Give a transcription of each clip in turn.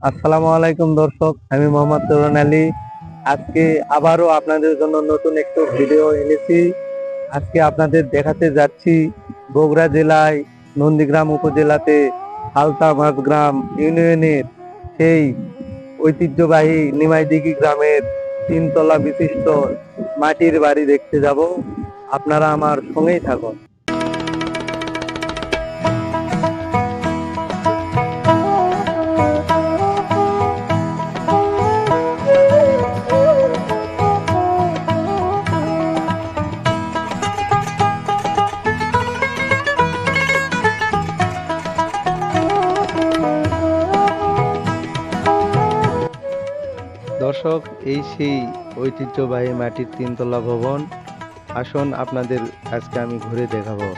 আসসালামু আলাইকুম দর্শক, আমি মোহাম্মদ তরুণ আলী। আজকে আবারও আপনাদের জন্য নতুন একটু ভিডিও এনেছি। আজকে আপনাদের দেখাতে যাচ্ছি বগুড়া জেলায় নন্দীগ্রাম উপজেলাতে হালতা মাঝগ্রাম ইউনিয়নের সেই ঐতিহ্যবাহী নিমাইদিঘি গ্রামের তিনতলা বিশিষ্ট মাটির বাড়ি দেখতে যাব। আপনারা আমার সঙ্গেই থাকুন। দর্শক, এই সেই ঐতিহ্যবাহী মাটির তিনতলা ভবন। আসুন আপনাদের আজকে আমি ঘুরে দেখাবো।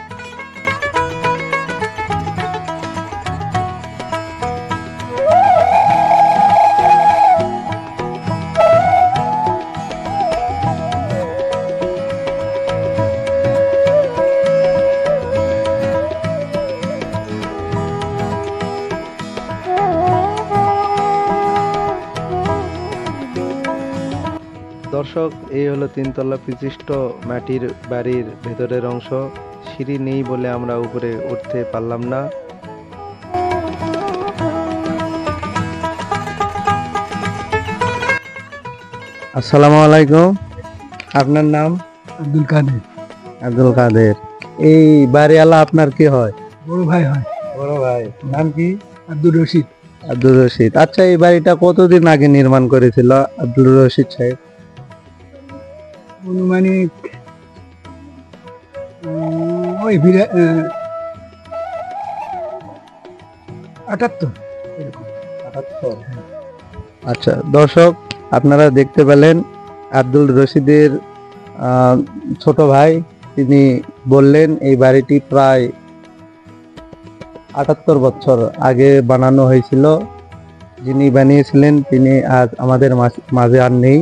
দর্শক, এই হলো তিনতলা বিশিষ্ট মাটির বাড়ির ভেতরের অংশ। সিঁড়ি নেই বলে আমরা উপরে উঠতে পারলাম না। আসসালামু আলাইকুম, আপনার নাম? আব্দুল কাদের। আব্দুল কাদের। এই বাড়িওয়ালা আপনার কি হয়? বড় ভাই হয়। বড় ভাই। নাম কি? আব্দুল রশিদ। আব্দুল রশিদ। আচ্ছা, এই বাড়িটা কতদিন আগে নির্মাণ করেছিল আব্দুল রশিদ সাহেব? অনুমানিক ওই 78 এরকম। আচ্ছা দর্শক, আপনারা দেখতে পেলেন আব্দুল রশিদের ছোট ভাই। তিনি বললেন এই বাড়িটি প্রায় 78 বছর আগে বানানো হয়েছিল। যিনি বানিয়েছিলেন তিনি আজ আমাদের মাঝে আর নেই।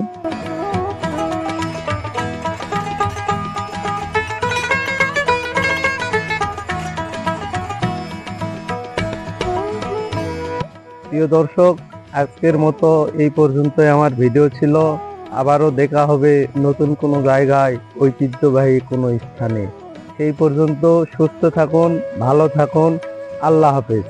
প্রিয় দর্শক, আজকের মতো এই পর্যন্তই আমার ভিডিও ছিল। আবারও দেখা হবে নতুন কোনো জায়গায়, ঐতিহ্যবাহী কোনো স্থানে। সেই পর্যন্ত সুস্থ থাকুন, ভালো থাকুন। আল্লাহ হাফেজ।